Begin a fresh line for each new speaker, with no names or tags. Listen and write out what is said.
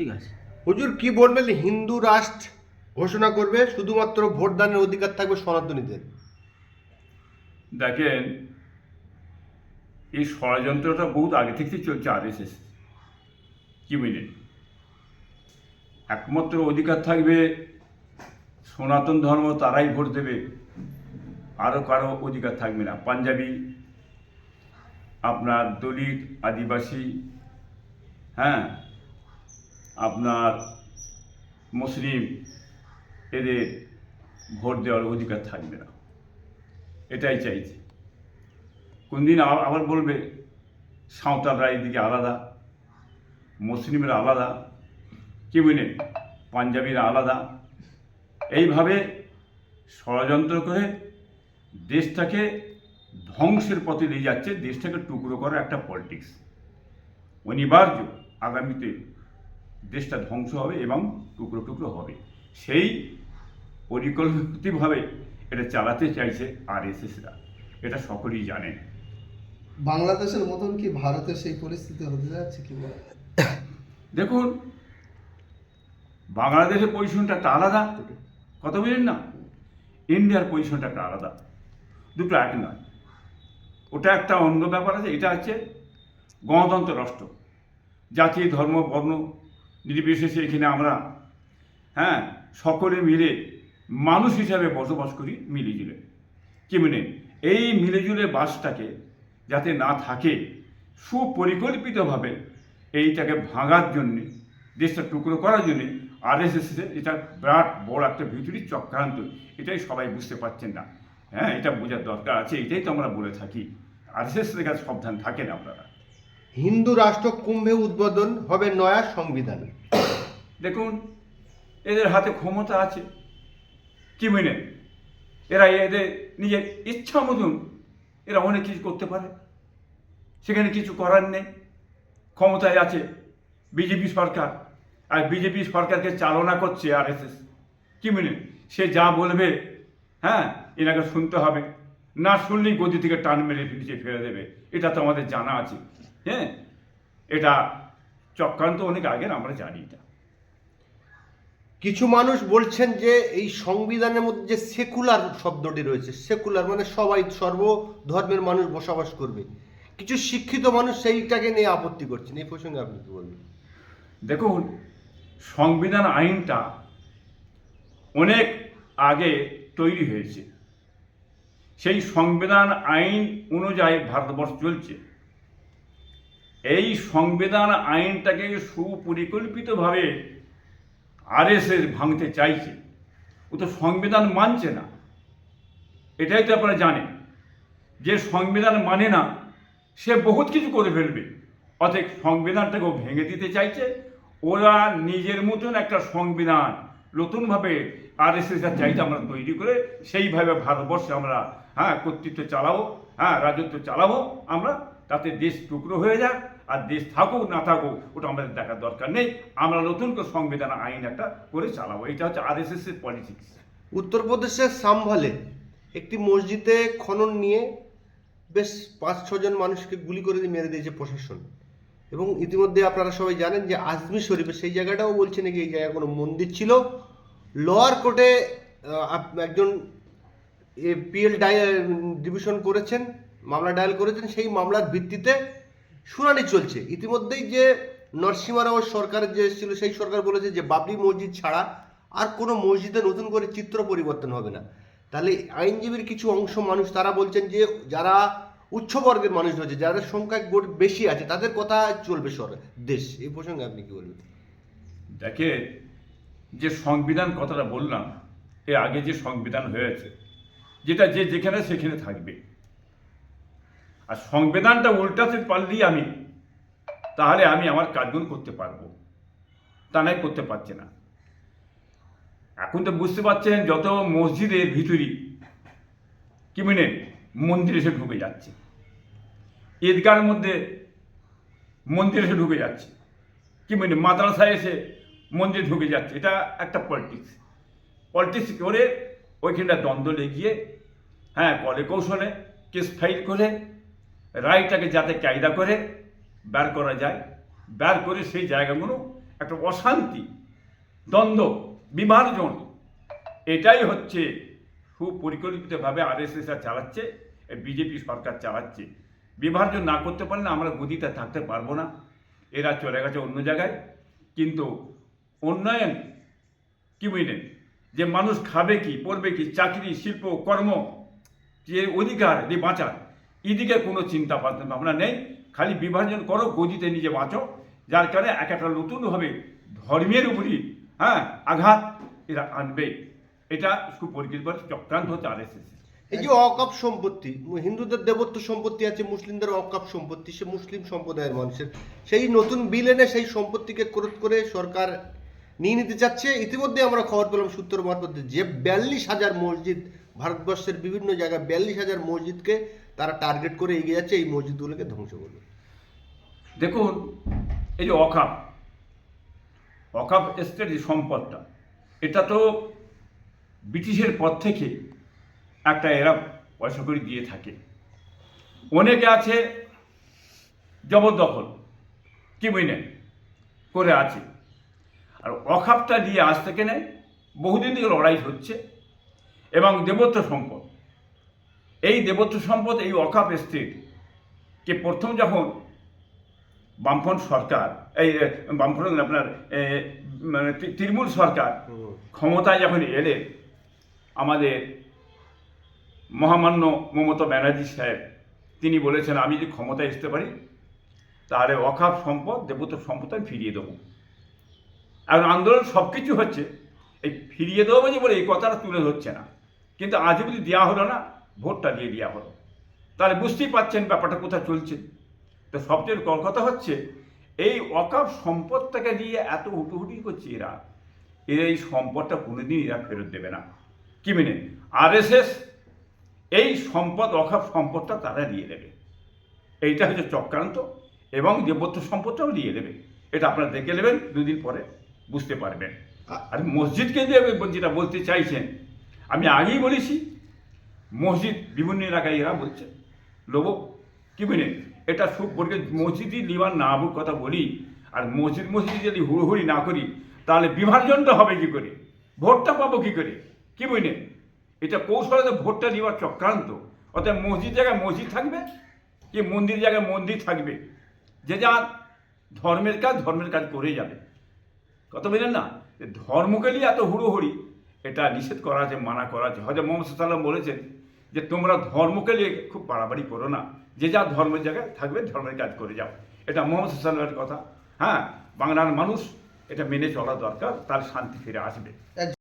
ঠিক আছে।
হুজুর কি বলবেন, হিন্দু রাষ্ট্র ঘোষণা করবে, শুধুমাত্র ভোটদানের অধিকার থাকবে সনাতনীদের?
দেখেন, এই ষড়যন্ত্রটা বহুত আগে থেকেই চলছে আরএসএস। কি বুঝলেন? একমাত্র অধিকার থাকবে সনাতন ধর্ম, তারাই ভোট দেবে, আরও কারো অধিকার থাকবে না। পাঞ্জাবি, আপনার দলিত, আদিবাসী, হ্যাঁ, আপনার মুসলিম, এদের ভোট দেওয়ার অধিকার থাকবে না। এটাই চাইছে। কোনদিন আবার বলবে সাঁওতালরা এদিকে আলাদা, মুসলিমরা আলাদা, কি বুঝলেন, পাঞ্জাবিরা আলাদা। এইভাবে ষড়যন্ত্র করে দেশটাকে ধ্বংসের পথে নিয়ে যাচ্ছে। দেশটাকে টুকরো করার একটা পলিটিক্স অনিবার্য। আগামীতে দেশটা ধ্বংস হবে এবং টুকরো টুকরো হবে। সেই পরিকল্পিতভাবে এটা চালাতে চাইছে আরএসএসরা, এটা সকলেই জানেন।
বাংলাদেশের মতন কি ভারতের সেই পরিস্থিতি হতে যাচ্ছে কি বলে?
দেখুন, বাংলাদেশের পজিশনটা একটা আলাদা, কথা বুঝলেন না? ইন্ডিয়ার পজিশনটা একটা আলাদা, দুটো এক নয়। ওটা একটা অন্য ব্যাপার আছে, এটা হচ্ছে গণতন্ত্র রাষ্ট্র। জাতি, ধর্ম, বর্ণ নির্বিশেষে এখানে আমরা, হ্যাঁ, সকলে মিলে মানুষ হিসাবে বসবাস করি মিলেজুলে। কি মানে এই মিলেজুলে বাসটাকে যাতে না থাকে, সুপরিকল্পিতভাবে এইটাকে ভাঙার জন্যে, দেশটা টুকরো করার জন্যে আরএসএসের এটা বিরাট বড় একটা ভিতরি চক্রান্ত। এটাই সবাই বুঝতে পারছেন না। হ্যাঁ, এটা বোঝার দরকার আছে। এটাই তো আমরা বলে থাকি, আরএসএসের কাছে সাবধান থাকেন আপনারা।
হিন্দু রাষ্ট্র কুম্ভে উদ্বোধন হবে নয়া সংবিধান।
দেখুন, এদের হাতে ক্ষমতা আছে, কি বুঝলেন, এরা এদের নিজের ইচ্ছা মতন এরা অনেক কিছু করতে পারে। সেখানে কিছু করার নেই, ক্ষমতায় আছে বিজেপি সরকার, আর বিজেপি সরকারকে চালনা করছে আরএসএস। কি বুঝলেন, সে যা বলবে, হ্যাঁ, এনাকে শুনতে হবে, না শুনলেই গদি থেকে টান মেরে নিচে ফেলে দেবে। এটা তো আমাদের জানা আছে। হ্যাঁ, এটা চক্রান্ত অনেক আগের, আমরা জানি এটা।
কিছু মানুষ বলছেন যে এই সংবিধানের মধ্যে যে সেকুলার শব্দটি রয়েছে, সেকুলার মানে সবাই, সর্ব ধর্মের মানুষ বসবাস করবে। কিছু শিক্ষিত মানুষ সেইটাকে নিয়ে আপত্তি করছেন। এই প্রসঙ্গে আপনি কি বলবেন?
দেখুন, সংবিধান আইনটা অনেক আগে তৈরি হয়েছে। সেই সংবিধান আইন অনুযায়ী ভারতবর্ষ চলছে। এই সংবিধান আইনটাকে সুপরিকল্পিতভাবে আরএসএস ভাঙতে চাইছে। ও তো সংবিধান মানছে না, এটাই তো আপনারা জানেন। যে সংবিধান মানে না সে বহুত কিছু করে ফেলবে। অতএব সংবিধানটাকেও ভেঙে দিতে চাইছে। ওরা নিজের মতন একটা সংবিধান নতুনভাবে আরএসএস চাইছে আমরা তৈরি করে সেইভাবে ভারতবর্ষে আমরা, হ্যাঁ, কর্তৃত্ব চালাবো, হ্যাঁ, রাজত্ব চালাবো আমরা। তাতে দেশ টুকরো হয়ে যাক, আর দেশ থাকুক না থাকুক ওটা আমাদের দেখার দরকার নেই। আমরা নতুন করে সংবিধান আইন একটা করে চালাবো। এটা হচ্ছে আরএসএস এর পলিটিক্স।
উত্তরপ্রদেশের সাম্ভালে একটি মসজিদে খনন নিয়ে বেশ 5-6 জন মানুষকে গুলি করে দিয়ে মেরে দিয়েছে প্রশাসন। এবং ইতিমধ্যে আপনারা সবাই জানেন যে আজমির শরীফে সেই জায়গাটাও বলছে নাকি এই জায়গায় কোনো মন্দির ছিল। লোয়ার কোর্টে একজন পিএল ডিভিশন করেছেন, মামলা ডায়াল করেছেন। সেই মামলার ভিত্তিতে শুনানি চলছে। ইতিমধ্যেই যে নরসিমা রাও সরকারের যে এসেছিল, সেই সরকার বলেছে যে বাবরি মসজিদ ছাড়া আর কোনো মসজিদে নতুন করে চিত্র পরিবর্তন হবে না। তাহলে আইনজীবীর কিছু অংশ মানুষ তারা বলছেন যে যারা উচ্চবর্গের মানুষ রয়েছে, যাদের সংখ্যা বেশি আছে, তাদের কথা চলবে দেশ। এই প্রসঙ্গে আপনি কি বলবেন?
দেখে, যে সংবিধান কথাটা বললাম, এর আগে যে সংবিধান হয়েছে, যেটা যে যেখানে সেখানে থাকবে। আর সংবিধানটা উল্টাতে পারলেই আমি, তাহলে আমি আমার কাজগুলো করতে পারবো, তা নাই করতে পারছে না। এখন তো বুঝতে পারছেন যত মসজিদের ভিতরি, কি মানে, মন্দির এসে ঢুকে যাচ্ছে, ঈদগাহের মধ্যে মন্দির এসে ঢুকে যাচ্ছে, কি মানে, মাদ্রাসায় এসে মন্দির ঢুকে যাচ্ছে। এটা একটা পলিটিক্স করে ওইখানটা দ্বন্দ্ব লেগিয়ে, হ্যাঁ, কলে কৌশলে কেস ফাইল করে রায়টাকে যাতে কায়দা করে বের করা যায়, বের করে সেই জায়গাগুলো একটা অশান্তি, দ্বন্দ্ব, বিভাজন, এটাই হচ্ছে সুপরিকল্পিতভাবে আরএসএস চালাচ্ছে, বিজেপি সরকার চালাচ্ছে। বিভাজন না করতে পারলে আমরা গদিতে থাকতে পারবো না। এরা চলে গেছে অন্য জায়গায়, কিন্তু উন্নয়ন কি বুঝলেন, যে মানুষ খাবে কি, পড়বে কি, চাকরি, শিল্প, কর্ম, যে অধিকার যে বাঁচার, এদিকে কোনো চিন্তা ভাবনা নেই। খালি বিভাজন করো, গদিতে নিজে বাঁচো, যার কারণে একটা নতুনভাবে ধর্মের উপরই আঘাত এরা আনবে। এটা সুপরিকল্পিত চক্রান্ত হচ্ছে আরএসএস।
এই যে অকাপ সম্পত্তি, হিন্দুদের দেবত্ব সম্পত্তি আছে, মুসলিমদের অকাপ সম্পত্তি, সে মুসলিম সম্প্রদায়ের মানুষের, সেই নতুন বিল এনে সেই সম্পত্তিকে ক্রোধ করে সরকার নিয়ে নিতে চাচ্ছে। ইতিমধ্যে আমরা খবর পেলাম সূত্র মারফত যে 42,000 মসজিদ, ভারতবর্ষের বিভিন্ন জায়গায় 42,000 মসজিদকে তারা টার্গেট করে এগিয়ে যাচ্ছে এই মসজিদগুলোকে ধ্বংস করবে।
দেখুন, এই যে অকাপ এস্টেট যে সম্পদটা, এটা তো ব্রিটিশের পর থেকে একটা এরা পয়সা করে দিয়ে থাকে। অনেকে আছে জবরদখল কি বুঝলেন করে আছে, আর অকাপটা নিয়ে আজ থেকে নেয়, বহুদিন থেকে লড়াই হচ্ছে। এবং দেবত্ব সম্পদ, এই দেবত্ব সম্পদ, এই অকাপ এস্টেটকে প্রথম যখন বামফ্রন্ট সরকার, এই বামফ্রন্ট আপনার মানে তৃণমূল সরকার ক্ষমতায় যখন এলে, আমাদের মহামান্য মমতা ব্যানার্জি সাহেব তিনি বলেছেন, আমি যদি ক্ষমতায় আসতে পারি তাহলে অকাপ সম্পদ, দেবত্ব সম্পদ আমি ফিরিয়ে দেবো। এখন আন্দোলন সব কিছু হচ্ছে এই ফিরিয়ে দেবো বলে এই কথাটা তুলে ধরছে না, কিন্তু আজ অবধি দেওয়া হলো না, ভোটটা দিয়ে দেওয়া হলো। তাহলে বুঝতেই পারছেন ব্যাপারটা কোথায় চলছে। তো সবচেয়ে বড় কথা হচ্ছে এই অকাপ সম্পদটাকে নিয়ে এত হুটোহুটি করছে এরা এই সম্পদটা কোনোদিন এরা ফেরত দেবে না। কি মেনে আরএসএস এই সম্পদ, অকাপ সম্পদটা তারা নিয়ে নেবে, এইটা হচ্ছে চক্রান্ত। এবং দেবত্ব সম্পদটাও নিয়ে নেবে, এটা আপনারা দেখে নেবেন, দুদিন পরে বুঝতে পারবেন। আর মসজিদকে যে যেটা বলতে চাইছেন, আমি আগেই বলেছি, মসজিদ বিভিন্ন এলাকায় এরা বলছে লোবো কি বুঝলেন, এটা মসজিদই লিবার না আবুর কথা বলি, আর মসজিদ যদি হুড়োহুড়ি না করি তাহলে বিভাজনটা হবে কি করে, ভোটটা পাবো কি করে, কি বুঝলেন। এটা কৌশলে ভোটটা নেওয়ার চক্রান্ত। অর্থাৎ মসজিদ জায়গায় মসজিদ থাকবে, কি মন্দির জায়গায় মন্দির থাকবে, যে যার ধর্মের কাজ করে যাবে। কত বুঝলেন না, ধর্মকে নিয়ে এত হুড়োহুড়ি, এটা নিষেধ করা আছে, মানা করা আছে। হয়তো মোহাম্মদ সাল্লাম বলেছেন যে তোমরা ধর্মকে নিয়ে খুব বাড়াবাড়ি করো না, যে যার ধর্মের জায়গায় থাকবে ধর্মের কাজ করে যাও। এটা মোহাম্মদ সাল্লামের কথা। বাংলার মানুষ এটা মেনে চলা দরকার, তার শান্তি ফিরে আসবে।